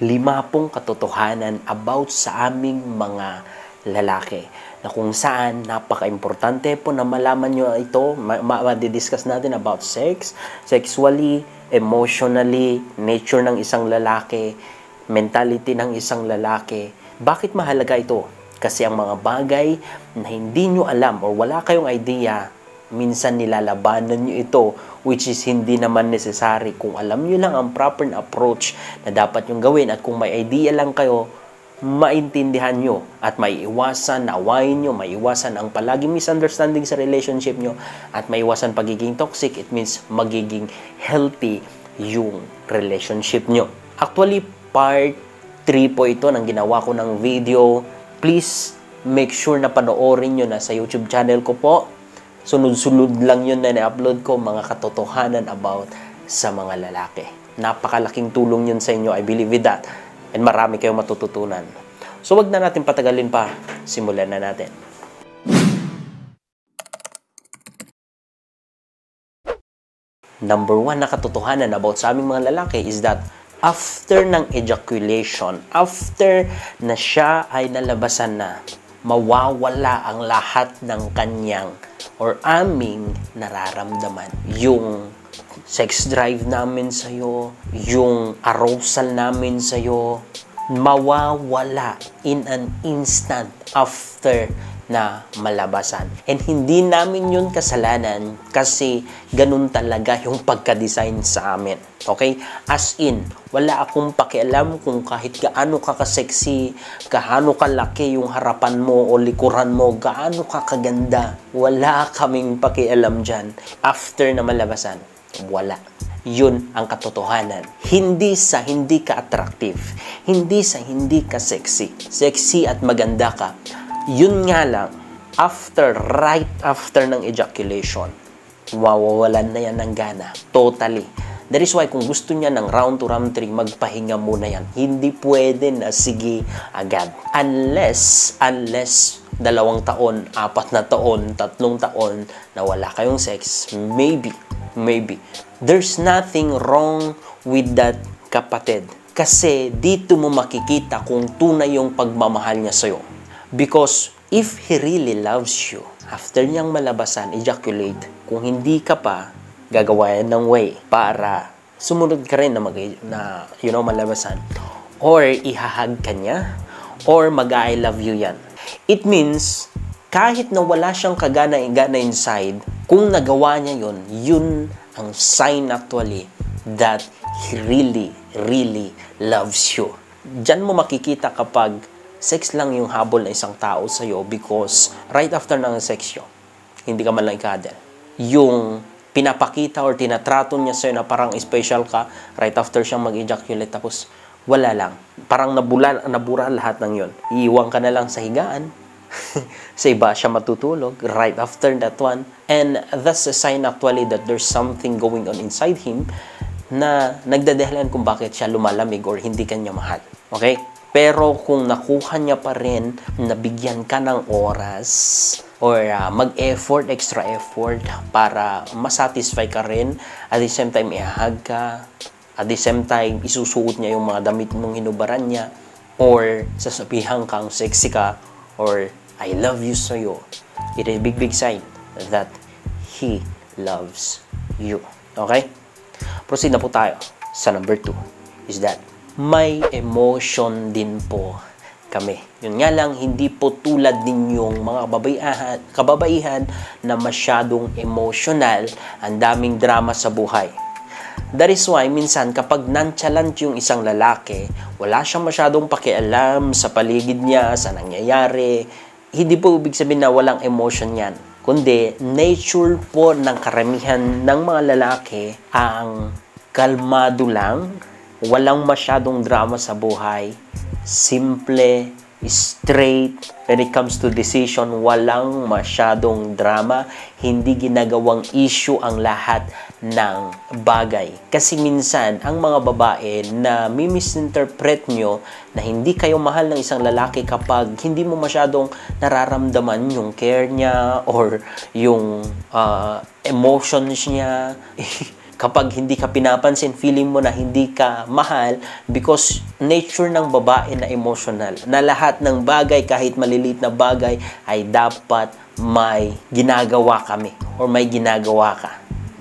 50 katotohanan about sa aming mga lalaki na kung saan napaka-importante po na malaman nyo ito. Ma-discuss natin about sex, sexually, emotionally, nature ng isang lalaki, mentality ng isang lalaki. Bakit mahalaga ito? Kasi ang mga bagay na hindi nyo alam or wala kayong idea, minsan nilalabanan nyo ito, which is hindi naman necessary. Kung alam nyo lang ang proper approach na dapat yung gawin at kung may idea lang kayo, maintindihan nyo at maiiwasan na awayin nyo, maiiwasan ang palaging misunderstanding sa relationship nyo at maiiwasan pagiging toxic. It means magiging healthy yung relationship nyo. Actually, part 3 po ito ng ginawa ko ng video. Please make sure na panoorin nyo na sa YouTube channel ko po. Sunod-sunod lang yun na na-upload ko, mga katotohanan about sa mga lalaki. Napakalaking tulong yun sa inyo. I believe in that. And marami kayong matututunan. So wag na natin patagalin pa. Simulan na natin. Number 1 na katotohanan about sa aming mga lalaki is that after ng ejaculation, after na siya ay nalabasan na, mawawala ang lahat ng kanyang or aming nararamdaman. Yung sex drive namin sa'yo, yung arousal namin sa'yo, mawawala in an instant after na malabasan. And hindi namin yun kasalanan kasi ganun talaga yung pagka-design sa amin. Okay? As in, wala akong pakialam kung kahit gaano ka ka-sexy, gaano kalaki yung harapan mo o likuran mo, gaano ka kaganda. Wala kaming pakialam dyan. After na malabasan, wala. Yun ang katotohanan. Hindi sa hindi ka attractive. Hindi sa hindi ka sexy. Sexy at maganda ka. Yun nga lang, right after ng ejaculation, mawawalan na yan ng gana. Totally. That is why kung gusto niya ng round 2, round 3, magpahinga muna yan. Hindi pwede na sige agad. Unless 2 taon, 4 na taon, 3 taon na wala kayong sex, maybe. There's nothing wrong with that, kapatid. Kasi dito mo makikita kung tunay yung pagmamahal niya sa'yo. Because if he really loves you, after niyang malabasan, ejaculate, kung hindi ka pa, gagawa yan ng way para sumunod ka rin na malabasan. Or ihahag ka niya, or mag-I love you yan. It means, kahit na wala siyang kagana-igana inside, kung nagawa niya yun ang sign actually that he really loves you. Diyan mo makikita kapag sex lang yung habol na isang tao sa'yo because right after ng sex yun, hindi ka man lang ikadel. Yung pinapakita or tinatrato niya sa'yo na parang special ka, right after siyang mag-ejaculate, tapos wala lang. Parang nabura lahat ng yun. Iiwan ka na lang sa higaan. Sa iba siya matutulog right after that one. And that's a sign actually that there's something going on inside him na nagdadahilan kung bakit siya lumalamig or hindi kanya mahal. Okay? Pero kung nakuha niya pa rin, nabigyan ka ng oras or mag-effort, extra effort para masatisfy ka rin, at the same time ihahag ka, at the same time isusuot niya yung mga damit mong hinubaran niya, or sasabihan kang sexy ka, or I love you sa'yo, it is a big sign that he loves you. Okay? Proceed na po tayo sa number 2 is that may emotion din po kami. Yun nga lang, hindi po tulad ninyong mga kababaihan na masyadong emotional, ang daming drama sa buhay. That is why, minsan, kapag nonchalant yung isang lalaki, wala siyang masyadong pakialam sa paligid niya, sa nangyayari, hindi po ibig sabihin na walang emotion yan. Kundi, nature po ng karamihan ng mga lalaki ang kalmado lang, walang masyadong drama sa buhay, simple, straight, when it comes to decision, walang masyadong drama, hindi ginagawang issue ang lahat ng bagay. Kasi minsan, ang mga babae na misinterpret nyo na hindi kayo mahal ng isang lalaki kapag hindi mo masyadong nararamdaman yung care niya or yung emotions niya, Kapag hindi ka pinapansin, feeling mo na hindi ka mahal because nature ng babae na emotional. Na lahat ng bagay, kahit maliliit na bagay, ay dapat may ginagawa kami or may ginagawa ka.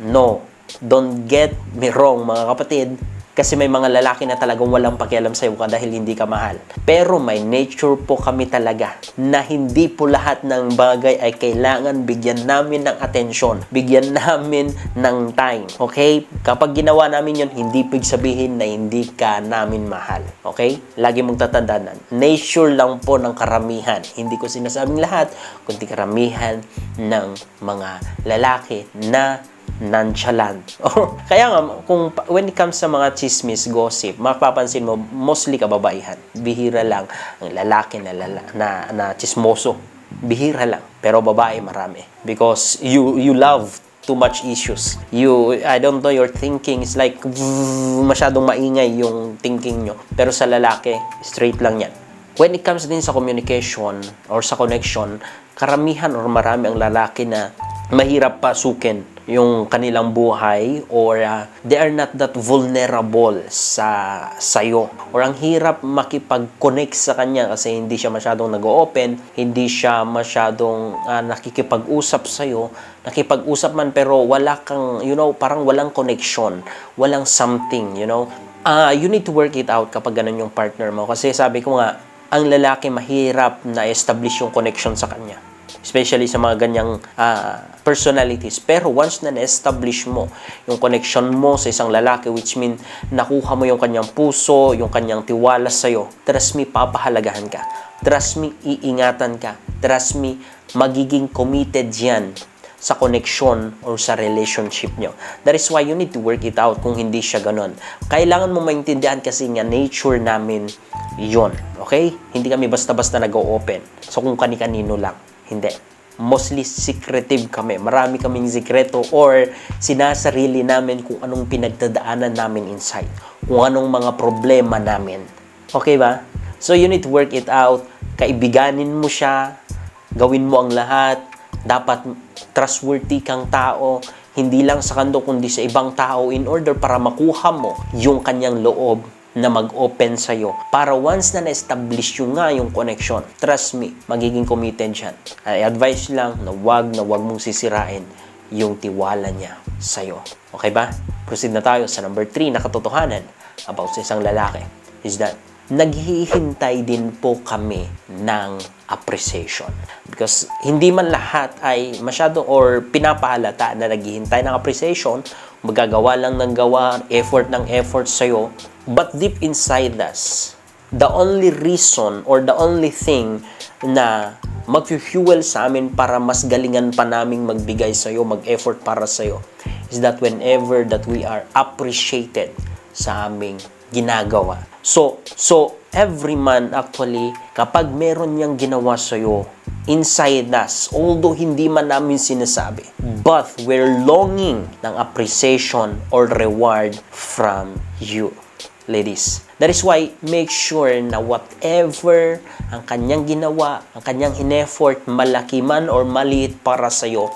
No. Don't get me wrong, mga kapatid. Kasi may mga lalaki na talagang walang pakialam sa'yo ka dahil hindi ka mahal. Pero may nature po kami talaga na hindi po lahat ng bagay ay kailangan bigyan namin ng atensyon. Bigyan namin ng time. Okay? Kapag ginawa namin yun, hindi pwede sabihin na hindi ka namin mahal. Okay? Lagi mong tatandaan. Nature lang po ng karamihan. Hindi ko sinasabing lahat, kundi karamihan ng mga lalaki na nonchalant. Kaya nga, when it comes sa mga chismis, gossip, mapapansin mo, mostly kababaihan. Bihira lang ang lalaki na chismoso. Bihira lang. Pero babae, marami. Because you love too much issues. I don't know, your thinking is like, masyadong maingay yung thinking nyo. Pero sa lalaki, straight lang yan. When it comes din sa communication or sa connection, karamihan or marami ang lalaki na mahirap pasukin yung kanilang buhay or they are not that vulnerable sa'yo. Or ang hirap makipag-connect sa kanya kasi hindi siya masyadong nag-open, hindi siya masyadong nakikipag-usap sa'yo. Nakipag-usap man pero wala kang, parang walang connection, walang something, you need to work it out kapag ganun yung partner mo. Kasi sabi ko nga, ang lalaki mahirap na establish yung connection sa kanya. Especially sa mga ganyang personalities. Pero once na na-establish mo yung connection mo sa isang lalaki, which mean nakuha mo yung kanyang puso, yung kanyang tiwala sa'yo, trust me, papahalagahan ka. Trust me, iingatan ka. Trust me, magiging committed yan sa connection or sa relationship nyo. That is why you need to work it out kung hindi siya ganun. Kailangan mo maintindihan kasi nga nature namin yon. Okay? Hindi kami basta-basta nag-open. So kung kani-kanino lang. Hindi. Mostly secretive kami. Marami kaming sikreto or sinasarili namin kung anong pinagdadaanan namin inside. Kung anong mga problema namin. Okay ba? So you need to work it out. Kaibiganin mo siya. Gawin mo ang lahat. Dapat trustworthy kang tao. Hindi lang sa kando kundi sa ibang tao in order para makuha mo yung kanyang loob na mag-open sa'yo. Para once na na-establish yung connection, trust me, magiging committed siya. I advise lang na wag mong sisirain yung tiwala niya sa'yo. Okay ba? Proceed na tayo sa number 3 na katotohanan about sa isang lalaki. Is that, naghihintay din po kami ng appreciation. Because hindi man lahat ay masyado or pinapahalata na naghihintay ng appreciation, magagawa lang ng gawa, effort ng effort sa'yo. But deep inside us, the only reason or the only thing na mag-fuel sa amin para mas galingan pa naming magbigay sa'yo, mag-effort para sa'yo, is that whenever that we are appreciated sa aming ginagawa. So every man actually, kapag meron niyang ginawa sa'yo, inside us, although hindi man namin sinasabi, but we're longing ng appreciation or reward from you. Ladies, that is why make sure na whatever ang kanyang ginawa, ang kanyang in-effort, malaki man or maliit para sa'yo,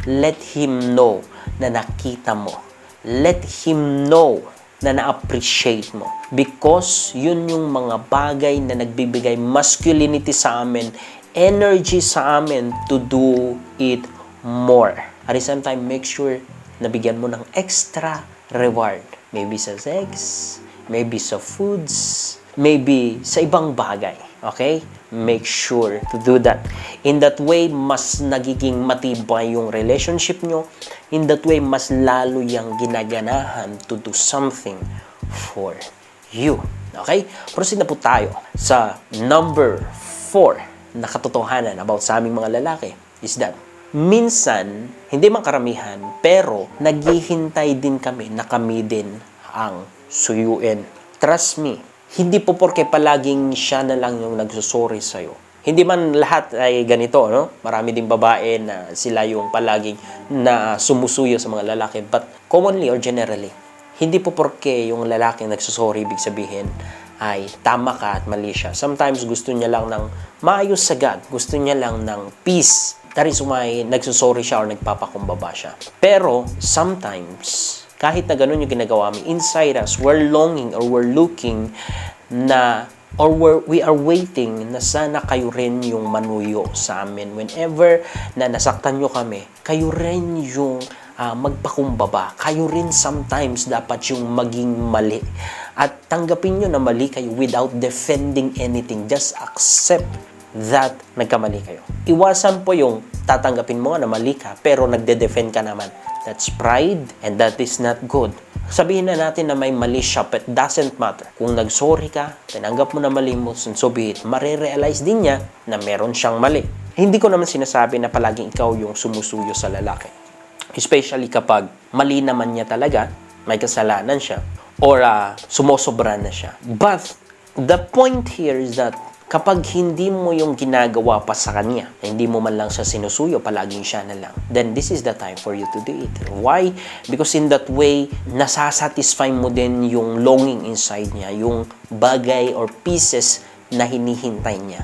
let him know na nakita mo. Let him know na na-appreciate mo. Because yun yung mga bagay na nagbibigay masculinity sa amin, energy sa amin to do it more. At the same time, make sure na bigyan mo ng extra reward. Maybe sa sex, maybe sa foods, maybe sa ibang bagay. Okay? Make sure to do that. In that way, mas nagiging matibay yung relationship nyo. In that way, mas lalo yung ginaganahan to do something for you. Okay? Proceed na po tayo sa number 4 na katotohanan about sa aming mga lalaki is that minsan, hindi man karamihan, pero naghihintay din kami na kami din ang suyuin. Trust me, hindi po porke palaging siya na lang yung nagsusorry sa'yo. Hindi man lahat ay ganito, no? Marami ding babae na sila yung palaging na sumusuyo sa mga lalaki. But commonly or generally, hindi po porke yung lalaki nagsusorry, ibig sabihin ay tama ka at mali siya. Sometimes gusto niya lang ng maayos sagad. Gusto niya lang ng peace. That is why nagsusorry siya or nagpapakumbaba siya. Pero sometimes, Kahit na ganun yung ginagawa mo, inside us, we're longing or we're looking na, or we are waiting na sana kayo rin yung manuyo sa amin. Whenever na nasaktan nyo kami, kayo rin yung magpakumbaba. Kayo rin sometimes dapat yung maging mali. At tanggapin nyo na mali kayo without defending anything. Just accept that nagkamali kayo. Iwasan po yung tatanggapin mo na mali ka pero nagde-defend ka naman. That's pride and that is not good. Sabihin na natin na may mali siya but doesn't matter. Kung nag-sorry ka, tinanggap mo na mali mo, so be it, marirealize din niya na meron siyang mali. Hindi ko naman sinasabi na palaging ikaw yung sumusuyo sa lalaki. Especially kapag mali naman niya talaga, may kasalanan siya, or sumosobra na siya. But the point here is that kapag hindi mo yung ginagawa pa sa kanya, hindi mo man lang siya sinusuyo, palaging siya na lang, then this is the time for you to do it. Why? Because in that way, nasasatisfy mo din yung longing inside niya, yung bagay or pieces na hinihintay niya.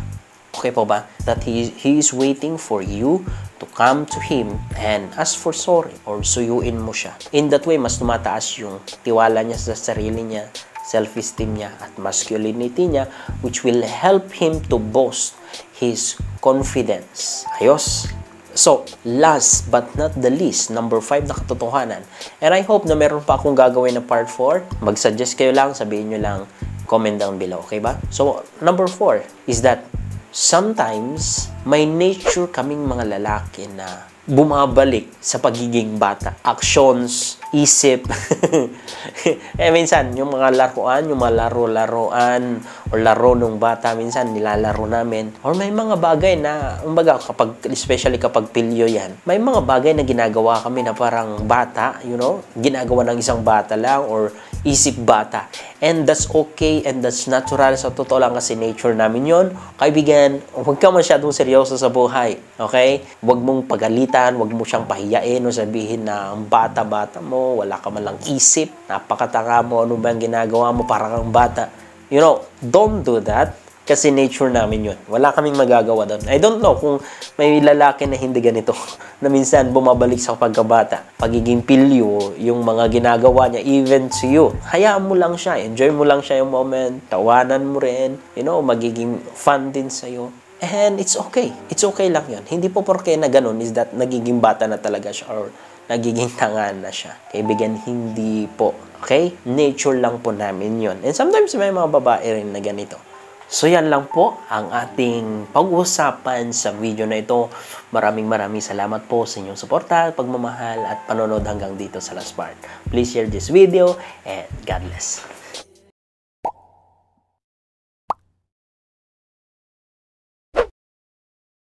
Okay po ba? That he is waiting for you to come to him and ask for sorry or suyuin mo siya. In that way, mas tumataas yung tiwala niya sa sarili niya, self-esteem niya at masculinity niya, which will help him to boost his confidence. Ayos? So, last but not the least, number 5 na katotohanan. And I hope na meron pa akong gagawin na part 4. Mag-suggest kayo lang, sabihin nyo lang, comment down below. Okay ba? So, number 4 is that sometimes may nature kaming mga lalaki na bumabalik sa pagiging bata. Actions, isip. Minsan, yung mga laruan, yung mga laro-laruan o laro nung bata, minsan nilalaro namin. Or may mga bagay na, especially kapag pilyo yan, may mga bagay na ginagawa kami na parang bata, ginagawa ng isang bata lang or isip bata. And that's okay and that's natural. Sa totoo lang kasi nature namin yon. Kaibigan, huwag ka masyadong seryoso sa buhay. Okay? Huwag mong pagalitan, huwag mo siyang pahiyain o sabihin na ang bata-bata mo, wala ka man lang isip, napakatanga mo, ano ba ang ginagawa mo, parang kang bata. Don't do that. Kasi nature namin yun. Wala kaming magagawa doon. I don't know kung may lalaki na hindi ganito. Na minsan bumabalik sa pagkabata. Pagiging pilyo, yung mga ginagawa niya, even to you. Hayaan mo lang siya. Enjoy mo lang siya yung moment. Tawanan mo rin. Magiging fun din sa'yo. And it's okay. It's okay lang yun. Hindi po porke na ganun is that nagiging bata na talaga siya or nagiging tanga na siya. Kaibigan, hindi po. Okay? Nature lang po namin yun. And sometimes may mga babae rin na ganito. So yan lang po ang ating pag-uusapan sa video na ito. Maraming salamat po sa inyong suporta, pagmamahal at panonood hanggang dito sa last part. Please share this video and God bless.